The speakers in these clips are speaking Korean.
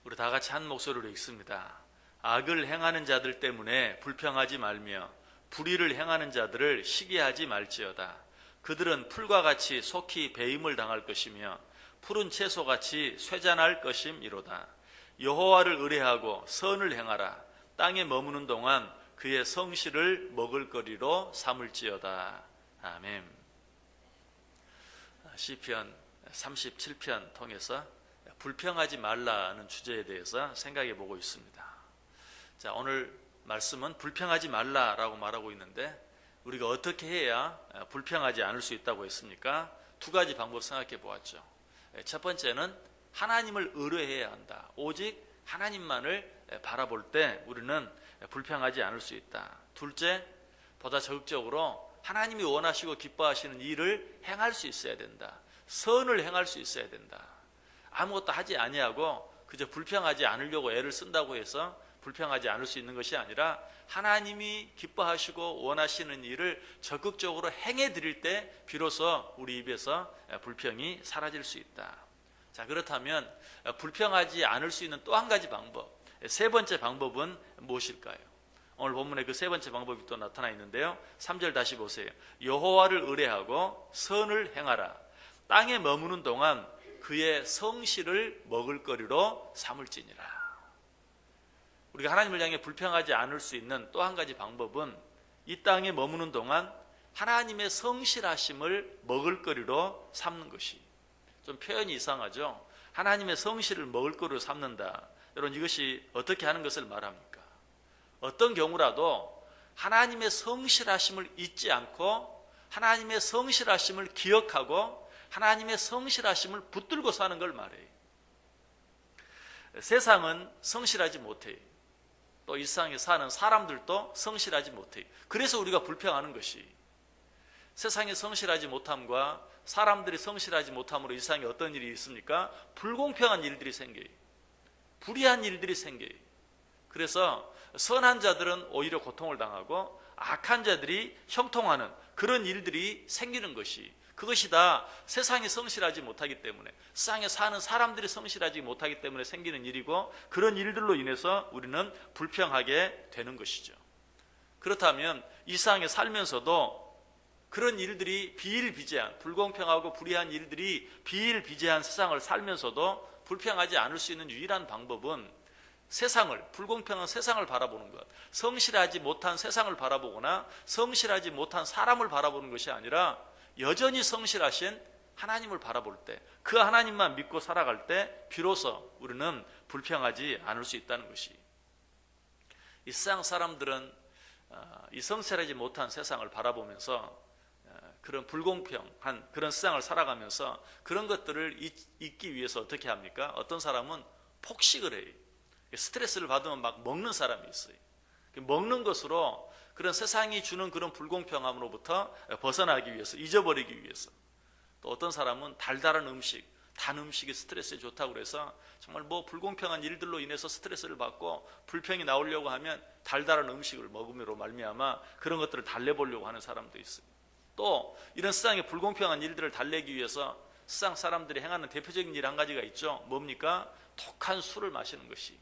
우리 다 같이 한 목소리로 읽습니다. 악을 행하는 자들 때문에 불평하지 말며 불의를 행하는 자들을 시기하지 말지어다. 그들은 풀과 같이 속히 배임을 당할 것이며 푸른 채소같이 쇠잔할 것임이로다. 여호와를 의뢰하고 선을 행하라. 땅에 머무는 동안 그의 성실을 먹을거리로 삼을지어다. 아멘. 시편 37편 통해서 불평하지 말라는 주제에 대해서 생각해 보고 있습니다. 자, 오늘 말씀은 불평하지 말라라고 말하고 있는데 우리가 어떻게 해야 불평하지 않을 수 있다고 했습니까? 두 가지 방법 생각해 보았죠. 첫 번째는 하나님을 의뢰해야 한다. 오직 하나님만을 바라볼 때 우리는 불평하지 않을 수 있다. 둘째, 보다 적극적으로 하나님이 원하시고 기뻐하시는 일을 행할 수 있어야 된다. 선을 행할 수 있어야 된다. 아무것도 하지 아니하고 그저 불평하지 않으려고 애를 쓴다고 해서 불평하지 않을 수 있는 것이 아니라 하나님이 기뻐하시고 원하시는 일을 적극적으로 행해 드릴 때 비로소 우리 입에서 불평이 사라질 수 있다. 자, 그렇다면 불평하지 않을 수 있는 또 한 가지 방법, 세 번째 방법은 무엇일까요? 오늘 본문에 그 세 번째 방법이 또 나타나 있는데요. 3절 다시 보세요. 여호와를 의뢰하고 선을 행하라. 땅에 머무는 동안 그의 성실을 먹을거리로 삼을지니라. 우리가 하나님을 향해 불평하지 않을 수 있는 또 한 가지 방법은 이 땅에 머무는 동안 하나님의 성실하심을 먹을거리로 삼는 것이, 좀 표현이 이상하죠. 하나님의 성실을 먹을거리로 삼는다. 여러분, 이것이 어떻게 하는 것을 말합니까? 어떤 경우라도 하나님의 성실하심을 잊지 않고 하나님의 성실하심을 기억하고 하나님의 성실하심을 붙들고 사는 걸 말해요. 세상은 성실하지 못해요. 또 이 세상에 사는 사람들도 성실하지 못해요. 그래서 우리가 불평하는 것이, 세상이 성실하지 못함과 사람들이 성실하지 못함으로 이 세상에 어떤 일이 있습니까? 불공평한 일들이 생겨요. 불의한 일들이 생겨요. 그래서 선한 자들은 오히려 고통을 당하고 악한 자들이 형통하는 그런 일들이 생기는 것이, 그것이 다 세상이 성실하지 못하기 때문에, 세상에 사는 사람들이 성실하지 못하기 때문에 생기는 일이고, 그런 일들로 인해서 우리는 불평하게 되는 것이죠. 그렇다면 이 세상에 살면서도 그런 일들이 비일비재한, 불공평하고 불의한 일들이 비일비재한 세상을 살면서도 불평하지 않을 수 있는 유일한 방법은 세상을, 불공평한 세상을 바라보는 것, 성실하지 못한 세상을 바라보거나 성실하지 못한 사람을 바라보는 것이 아니라 여전히 성실하신 하나님을 바라볼 때, 그 하나님만 믿고 살아갈 때 비로소 우리는 불평하지 않을 수 있다는 것이, 이 세상 사람들은 이 성실하지 못한 세상을 바라보면서 그런 불공평한 그런 세상을 살아가면서 그런 것들을 잊기 위해서 어떻게 합니까? 어떤 사람은 폭식을 해요. 스트레스를 받으면 막 먹는 사람이 있어요. 먹는 것으로 그런 세상이 주는 그런 불공평함으로부터 벗어나기 위해서, 잊어버리기 위해서. 또 어떤 사람은 달달한 음식, 단 음식이 스트레스에 좋다고 그래서 정말 뭐 불공평한 일들로 인해서 스트레스를 받고 불평이 나오려고 하면 달달한 음식을 먹음으로 말미암아 그런 것들을 달래보려고 하는 사람도 있어요. 또 이런 세상의 불공평한 일들을 달래기 위해서 세상 사람들이 행하는 대표적인 일 한 가지가 있죠. 뭡니까? 독한 술을 마시는 것이,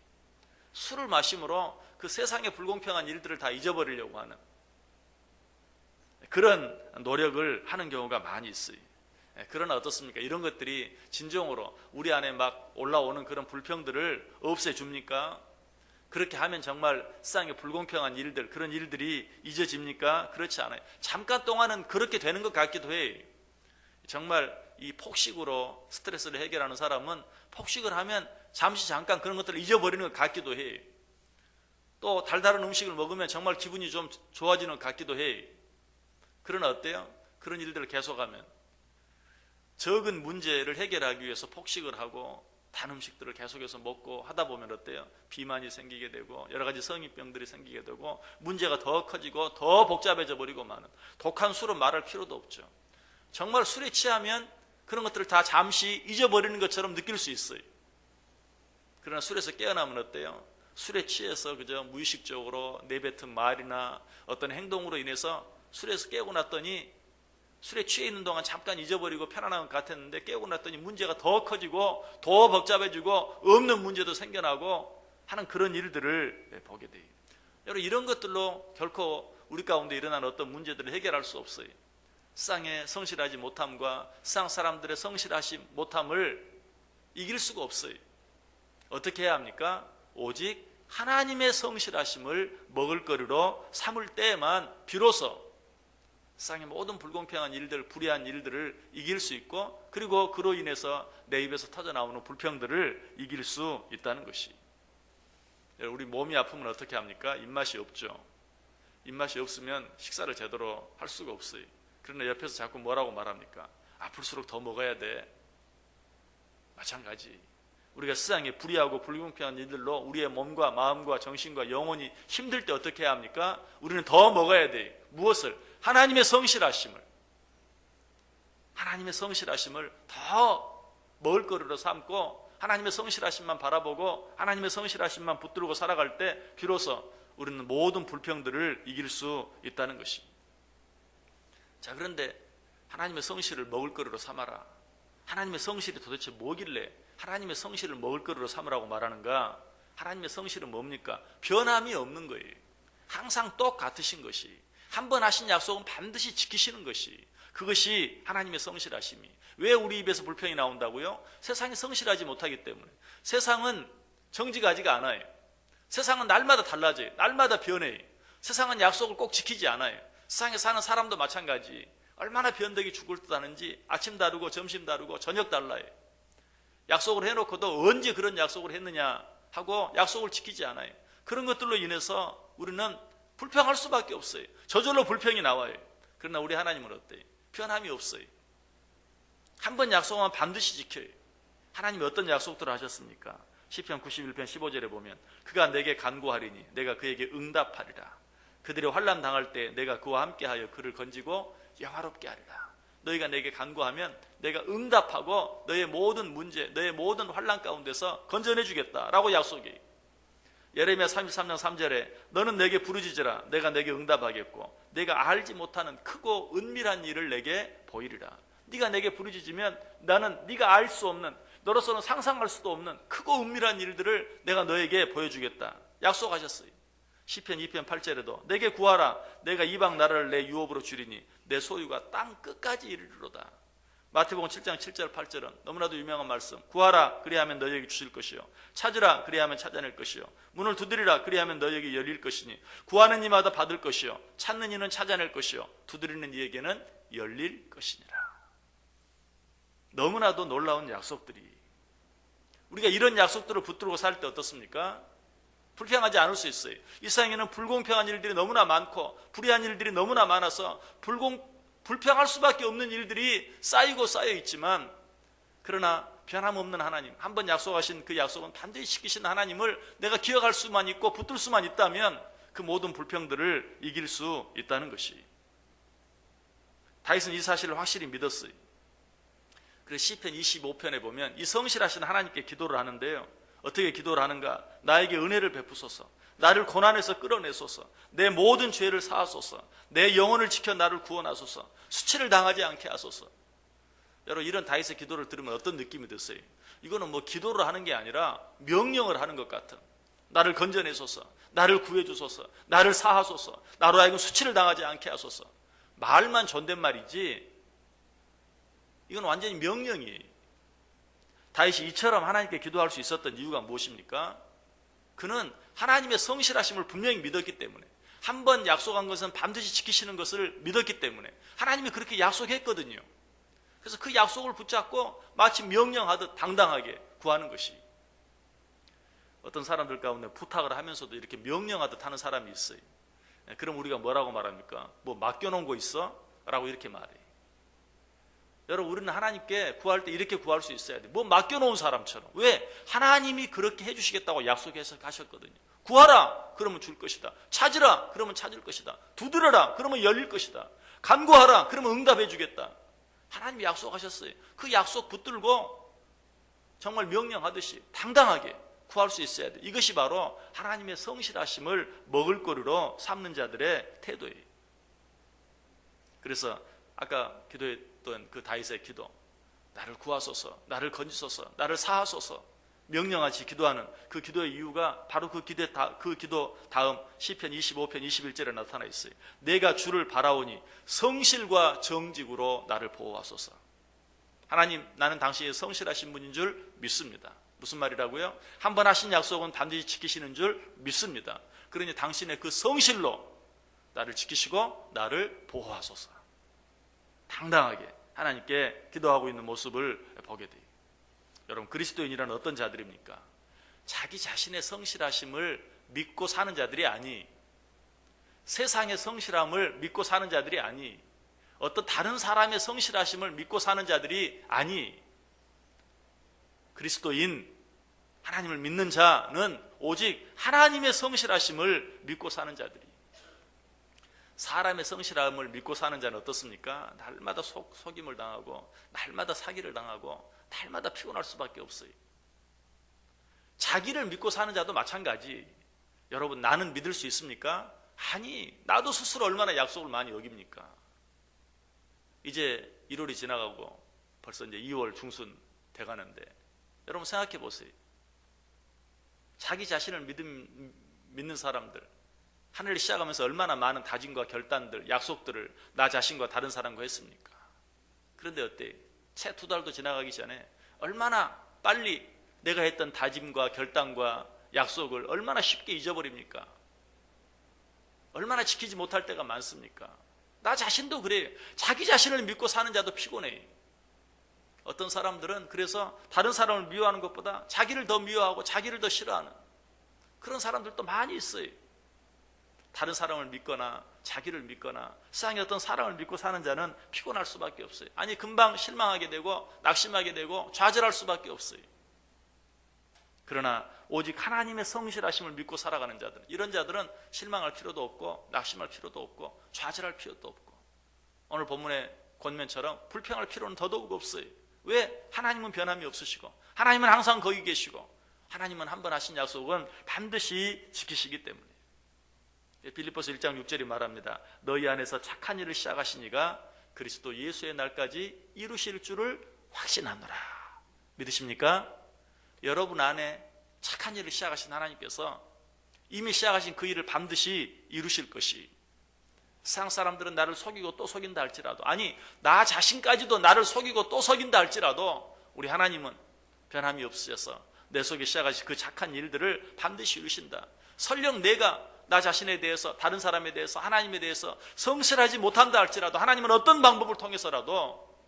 술을 마심으로 그 세상의 불공평한 일들을 다 잊어버리려고 하는 그런 노력을 하는 경우가 많이 있어요. 그러나 어떻습니까? 이런 것들이 진정으로 우리 안에 막 올라오는 그런 불평들을 없애줍니까? 그렇게 하면 정말 세상의 불공평한 일들, 그런 일들이 잊어집니까? 그렇지 않아요. 잠깐 동안은 그렇게 되는 것 같기도 해요. 정말 이 폭식으로 스트레스를 해결하는 사람은 폭식을 하면 잠시 잠깐 그런 것들을 잊어버리는 것 같기도 해요. 또 달달한 음식을 먹으면 정말 기분이 좀 좋아지는 것 같기도 해요. 그러나 어때요? 그런 일들을 계속하면 적은 문제를 해결하기 위해서 폭식을 하고 단 음식들을 계속해서 먹고 하다 보면 어때요? 비만이 생기게 되고 여러 가지 성인병들이 생기게 되고 문제가 더 커지고 더 복잡해져 버리고 마는, 독한 술은 말할 필요도 없죠. 정말 술에 취하면 그런 것들을 다 잠시 잊어버리는 것처럼 느낄 수 있어요. 그러나 술에서 깨어나면 어때요? 술에 취해서 그저 무의식적으로 내뱉은 말이나 어떤 행동으로 인해서 술에서 깨고 났더니 술에 취해 있는 동안 잠깐 잊어버리고 편안한 것 같았는데 깨우고 났더니 문제가 더 커지고 더 복잡해지고 없는 문제도 생겨나고 하는 그런 일들을 보게 돼요. 여러분, 이런 것들로 결코 우리 가운데 일어나는 어떤 문제들을 해결할 수 없어요. 세상에 성실하지 못함과 세상 사람들의 성실하지 못함을 이길 수가 없어요. 어떻게 해야 합니까? 오직 하나님의 성실하심을 먹을거리로 삼을 때에만 비로소 세상의 모든 불공평한 일들, 불의한 일들을 이길 수 있고, 그리고 그로 인해서 내 입에서 터져나오는 불평들을 이길 수 있다는 것이. 우리 몸이 아프면 어떻게 합니까? 입맛이 없죠. 입맛이 없으면 식사를 제대로 할 수가 없어요. 그러나 옆에서 자꾸 뭐라고 말합니까? 아플수록 더 먹어야 돼. 마찬가지. 우리가 세상에 불의하고 불공평한 일들로 우리의 몸과 마음과 정신과 영혼이 힘들 때 어떻게 해야 합니까? 우리는 더 먹어야 돼요. 무엇을? 하나님의 성실하심을. 하나님의 성실하심을 더 먹을거리로 삼고 하나님의 성실하심만 바라보고 하나님의 성실하심만 붙들고 살아갈 때 비로소 우리는 모든 불평들을 이길 수 있다는 것입니다. 자, 그런데 하나님의 성실을 먹을거리로 삼아라. 하나님의 성실이 도대체 뭐길래 하나님의 성실을 먹을거리로 삼으라고 말하는가? 하나님의 성실은 뭡니까? 변함이 없는 거예요. 항상 똑같으신 것이, 한 번 하신 약속은 반드시 지키시는 것이, 그것이 하나님의 성실하심이. 왜 우리 입에서 불평이 나온다고요? 세상이 성실하지 못하기 때문에. 세상은 정직하지가 않아요. 세상은 날마다 달라져요. 날마다 변해요. 세상은 약속을 꼭 지키지 않아요. 세상에 사는 사람도 마찬가지. 얼마나 변덕이 죽을 듯 하는지 아침 다르고 점심 다르고 저녁 달라요. 약속을 해놓고도 언제 그런 약속을 했느냐 하고 약속을 지키지 않아요. 그런 것들로 인해서 우리는 불평할 수밖에 없어요. 저절로 불평이 나와요. 그러나 우리 하나님은 어때요? 변함이 없어요. 한 번 약속하면 반드시 지켜요. 하나님이 어떤 약속들을 하셨습니까? 시편 91편 15절에 보면 그가 내게 간구하리니 내가 그에게 응답하리라. 그들이 환난 당할 때 내가 그와 함께하여 그를 건지고 영화롭게 하리라. 너희가 내게 간구하면 내가 응답하고 너의 모든 문제, 너의 모든 환난 가운데서 건져내 주겠다라고 약속해요. 예레미야 33장 3절에 너는 내게 부르짖으라. 내가 내게 응답하겠고 내가 알지 못하는 크고 은밀한 일을 내게 보이리라. 네가 내게 부르짖으면 나는 네가 알 수 없는, 너로서는 상상할 수도 없는 크고 은밀한 일들을 내가 너에게 보여주겠다. 약속하셨어요. 시편 2편 8절에도 내게 구하라. 내가 이방 나라를 내 유업으로 주리니 내 소유가 땅 끝까지 이르리로다. 마태복음 7장 7절 8절은 너무나도 유명한 말씀. 구하라 그리하면 너희에게 주실 것이요 찾으라 그리하면 찾아낼 것이요 문을 두드리라 그리하면 너희에게 열릴 것이니 구하는 이마다 받을 것이요 찾는 이는 찾아낼 것이요 두드리는 이에게는 열릴 것이니라. 너무나도 놀라운 약속들이, 우리가 이런 약속들을 붙들고 살 때 어떻습니까? 불평하지 않을 수 있어요. 이 세상에는 불공평한 일들이 너무나 많고 불의한 일들이 너무나 많아서 불평할 수밖에 없는 일들이 쌓이고 쌓여 있지만, 그러나 변함없는 하나님, 한번 약속하신 그 약속은 반드시 지키신 하나님을 내가 기억할 수만 있고 붙들 수만 있다면 그 모든 불평들을 이길 수 있다는 것이. 다윗은 이 사실을 확실히 믿었어요. 그래서 시편 25편에 보면 이 성실하신 하나님께 기도를 하는데요. 어떻게 기도를 하는가? 나에게 은혜를 베푸소서. 나를 고난에서 끌어내소서. 내 모든 죄를 사하소서. 내 영혼을 지켜 나를 구원하소서. 수치를 당하지 않게 하소서. 여러분, 이런 다윗의 기도를 들으면 어떤 느낌이 드세요? 이거는 뭐 기도를 하는 게 아니라 명령을 하는 것 같은. 나를 건져내소서. 나를 구해주소서. 나를 사하소서. 나로 하여금 수치를 당하지 않게 하소서. 말만 존댓말이지 이건 완전히 명령이에요. 다윗이 이처럼 하나님께 기도할 수 있었던 이유가 무엇입니까? 그는 하나님의 성실하심을 분명히 믿었기 때문에, 한 번 약속한 것은 반드시 지키시는 것을 믿었기 때문에 하나님이 그렇게 약속했거든요. 그래서 그 약속을 붙잡고 마치 명령하듯 당당하게 구하는 것이. 어떤 사람들 가운데 부탁을 하면서도 이렇게 명령하듯 하는 사람이 있어요. 그럼 우리가 뭐라고 말합니까? 뭐 맡겨놓은 거 있어? 라고 이렇게 말해요. 여러분, 우리는 하나님께 구할 때 이렇게 구할 수 있어야 돼. 뭐 맡겨놓은 사람처럼. 왜? 하나님이 그렇게 해주시겠다고 약속해서 가셨거든요. 구하라 그러면 줄 것이다. 찾으라 그러면 찾을 것이다. 두드려라 그러면 열릴 것이다. 간구하라 그러면 응답해 주겠다. 하나님이 약속하셨어요. 그 약속 붙들고 정말 명령하듯이 당당하게 구할 수 있어야 돼. 이것이 바로 하나님의 성실하심을 먹을거리로 삼는 자들의 태도예요. 그래서 아까 기도했던 그 다윗의 기도, 나를 구하소서, 나를 건지소서, 나를 사하소서 명령하지 기도하는 그 기도의 이유가 바로 그 기도 다음 시편 25편 21절에 나타나 있어요. 내가 주를 바라오니 성실과 정직으로 나를 보호하소서. 하나님, 나는 당신이 성실하신 분인 줄 믿습니다. 무슨 말이라고요? 한 번 하신 약속은 반드시 지키시는 줄 믿습니다. 그러니 당신의 그 성실로 나를 지키시고 나를 보호하소서. 당당하게 하나님께 기도하고 있는 모습을 보게 돼요. 여러분, 그리스도인이란 어떤 자들입니까? 자기 자신의 성실하심을 믿고 사는 자들이 아니, 세상의 성실함을 믿고 사는 자들이 아니, 어떤 다른 사람의 성실하심을 믿고 사는 자들이 아니, 그리스도인, 하나님을 믿는 자는 오직 하나님의 성실하심을 믿고 사는 자들이. 사람의 성실함을 믿고 사는 자는 어떻습니까? 날마다 속임을 당하고, 날마다 사기를 당하고, 날마다 피곤할 수밖에 없어요. 자기를 믿고 사는 자도 마찬가지. 여러분, 나는 믿을 수 있습니까? 아니, 나도 스스로 얼마나 약속을 많이 어깁니까? 이제 1월이 지나가고 벌써 이제 2월 중순 돼가는데, 여러분 생각해 보세요. 자기 자신을 믿는 사람들, 한 해를 시작하면서 얼마나 많은 다짐과 결단들, 약속들을 나 자신과 다른 사람과 했습니까? 그런데 어때요? 채 2달도 지나가기 전에 얼마나 빨리 내가 했던 다짐과 결단과 약속을 얼마나 쉽게 잊어버립니까? 얼마나 지키지 못할 때가 많습니까? 나 자신도 그래요. 자기 자신을 믿고 사는 자도 피곤해요. 어떤 사람들은 그래서 다른 사람을 미워하는 것보다 자기를 더 미워하고 자기를 더 싫어하는 그런 사람들도 많이 있어요. 다른 사람을 믿거나 자기를 믿거나 세상의 어떤 사람을 믿고 사는 자는 피곤할 수밖에 없어요. 아니, 금방 실망하게 되고 낙심하게 되고 좌절할 수밖에 없어요. 그러나 오직 하나님의 성실하심을 믿고 살아가는 자들, 이런 자들은 실망할 필요도 없고 낙심할 필요도 없고 좌절할 필요도 없고, 오늘 본문의 권면처럼 불평할 필요는 더더욱 없어요. 왜? 하나님은 변함이 없으시고, 하나님은 항상 거기 계시고, 하나님은 한 번 하신 약속은 반드시 지키시기 때문에. 빌립보서 1장 6절이 말합니다. 너희 안에서 착한 일을 시작하신 이가 그리스도 예수의 날까지 이루실 줄을 확신하노라. 믿으십니까? 여러분 안에 착한 일을 시작하신 하나님께서 이미 시작하신 그 일을 반드시 이루실 것이, 세상 사람들은 나를 속이고 또 속인다 할지라도, 아니 나 자신까지도 나를 속이고 또 속인다 할지라도 우리 하나님은 변함이 없으셔서 내 속에 시작하신 그 착한 일들을 반드시 이루신다. 설령 내가 나 자신에 대해서, 다른 사람에 대해서, 하나님에 대해서 성실하지 못한다 할지라도 하나님은 어떤 방법을 통해서라도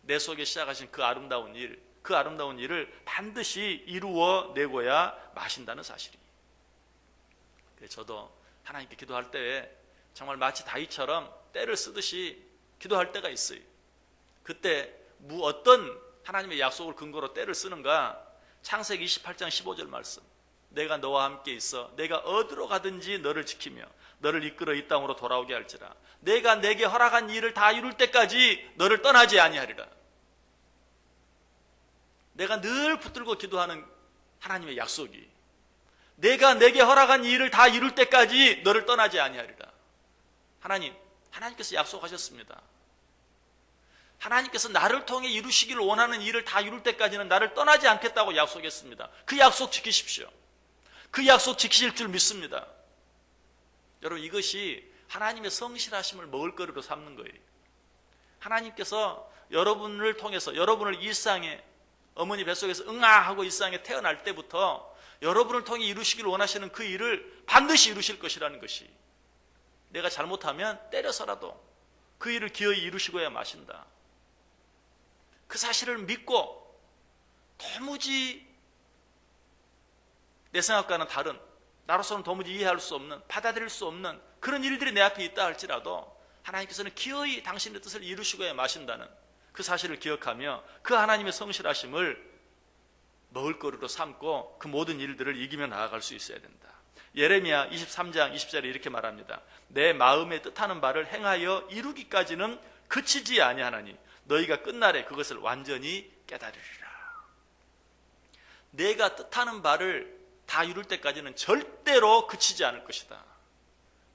내 속에 시작하신 그 아름다운 일, 그 아름다운 일을 반드시 이루어내고야 마신다는 사실이. 저도 하나님께 기도할 때에 정말 마치 다윗처럼 때를 쓰듯이 기도할 때가 있어요. 그때 어떤 하나님의 약속을 근거로 때를 쓰는가? 창세기 28장 15절 말씀. 내가 너와 함께 있어 내가 어디로 가든지 너를 지키며 너를 이끌어 이 땅으로 돌아오게 할지라. 내가 내게 허락한 일을 다 이룰 때까지 너를 떠나지 아니하리라. 내가 늘 붙들고 기도하는 하나님의 약속이, 내가 내게 허락한 일을 다 이룰 때까지 너를 떠나지 아니하리라. 하나님께서 약속하셨습니다. 하나님께서 나를 통해 이루시기를 원하는 일을 다 이룰 때까지는 나를 떠나지 않겠다고 약속했습니다. 그 약속 지키십시오. 그 약속 지키실 줄 믿습니다. 여러분, 이것이 하나님의 성실하심을 먹을거리로 삼는 거예요. 하나님께서 여러분을 통해서, 여러분을 일상에, 어머니 뱃속에서 응아하고 일상에 태어날 때부터 여러분을 통해 이루시기를 원하시는 그 일을 반드시 이루실 것이라는 것이, 내가 잘못하면 때려서라도 그 일을 기어이 이루시고야 마신다. 그 사실을 믿고 도무지 내 생각과는 다른, 나로서는 도무지 이해할 수 없는, 받아들일 수 없는 그런 일들이 내 앞에 있다 할지라도 하나님께서는 기어이 당신의 뜻을 이루시고야 마신다는 그 사실을 기억하며 그 하나님의 성실하심을 먹을거리로 삼고 그 모든 일들을 이기며 나아갈 수 있어야 된다. 예레미야 23장 20절에 이렇게 말합니다. 내 마음에 뜻하는 바를 행하여 이루기까지는 그치지 아니하나니 너희가 끝날에 그것을 완전히 깨달으리라. 내가 뜻하는 바를 다 이룰 때까지는 절대로 그치지 않을 것이다.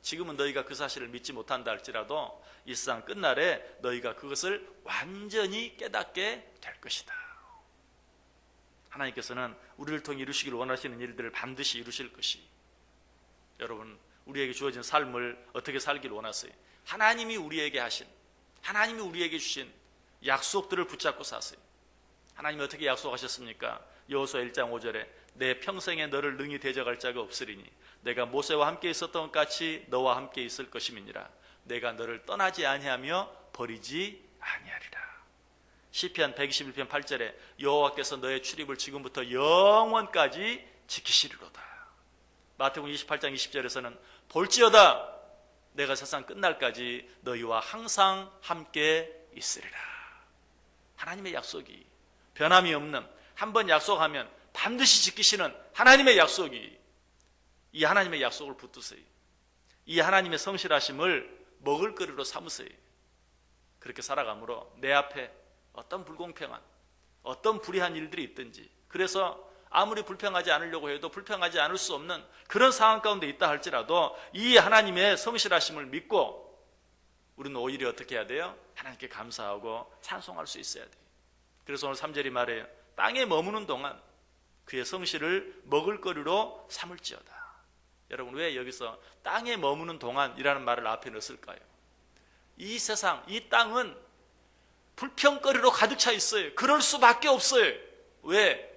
지금은 너희가 그 사실을 믿지 못한다 할지라도 이 세상 끝날에 너희가 그것을 완전히 깨닫게 될 것이다. 하나님께서는 우리를 통해 이루시길 원하시는 일들을 반드시 이루실 것이, 여러분 우리에게 주어진 삶을 어떻게 살기를 원하세요? 하나님이 우리에게 하신, 하나님이 우리에게 주신 약속들을 붙잡고 사세요. 하나님이 어떻게 약속하셨습니까? 여호수아 1장 5절에 내 평생에 너를 능히 대적할 자가 없으리니 내가 모세와 함께 있었던 것 같이 너와 함께 있을 것임이니라. 내가 너를 떠나지 아니하며 버리지 아니하리라. 시편 121편 8절에 여호와께서 너의 출입을 지금부터 영원까지 지키시리로다. 마태복음 28장 20절에서는 볼지어다 내가 세상 끝날까지 너희와 항상 함께 있으리라. 하나님의 약속이 변함이 없는, 한번 약속하면 반드시 지키시는 하나님의 약속이, 이 하나님의 약속을 붙드세요. 이 하나님의 성실하심을 먹을거리로 삼으세요. 그렇게 살아가므로 내 앞에 어떤 불공평한, 어떤 불의한 일들이 있든지, 그래서 아무리 불평하지 않으려고 해도 불평하지 않을 수 없는 그런 상황 가운데 있다 할지라도 이 하나님의 성실하심을 믿고 우리는 오히려 어떻게 해야 돼요? 하나님께 감사하고 찬송할 수 있어야 돼요. 그래서 오늘 3절이 말해요. 땅에 머무는 동안 그의 성실을 먹을거리로 삼을지어다. 여러분 왜 여기서 땅에 머무는 동안이라는 말을 앞에 넣었을까요? 이 세상, 이 땅은 불평거리로 가득 차 있어요. 그럴 수밖에 없어요. 왜?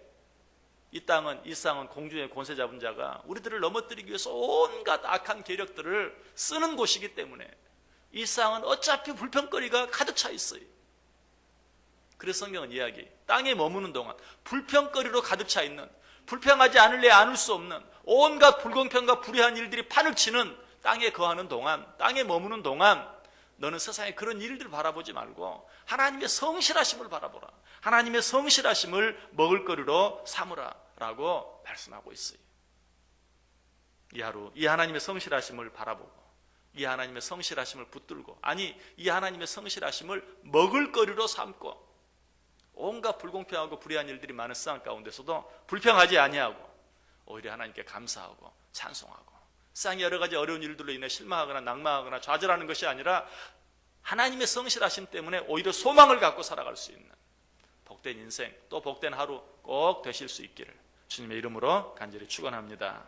이 세상은 공중의 권세 잡은 자가 우리들을 넘어뜨리기 위해서 온갖 악한 계력들을 쓰는 곳이기 때문에 이 세상은 어차피 불평거리가 가득 차 있어요. 그래서 성경은 이야기, 땅에 머무는 동안 불평거리로 가득 차 있는, 불평하지 않을래 않을 수 없는 온갖 불공평과 불의한 일들이 판을 치는 땅에 거하는 동안, 땅에 머무는 동안 너는 세상에 그런 일들 바라보지 말고 하나님의 성실하심을 바라보라. 하나님의 성실하심을 먹을거리로 삼으라 라고 말씀하고 있어요. 이 하루 이 하나님의 성실하심을 바라보고 이 하나님의 성실하심을 붙들고, 아니 이 하나님의 성실하심을 먹을거리로 삼고 온갖 불공평하고 불의한 일들이 많은 세상 가운데서도 불평하지 아니하고 오히려 하나님께 감사하고 찬송하고, 세상의 여러 가지 어려운 일들로 인해 실망하거나 낙망하거나 좌절하는 것이 아니라 하나님의 성실하심 때문에 오히려 소망을 갖고 살아갈 수 있는 복된 인생, 또 복된 하루 꼭 되실 수 있기를 주님의 이름으로 간절히 축원합니다.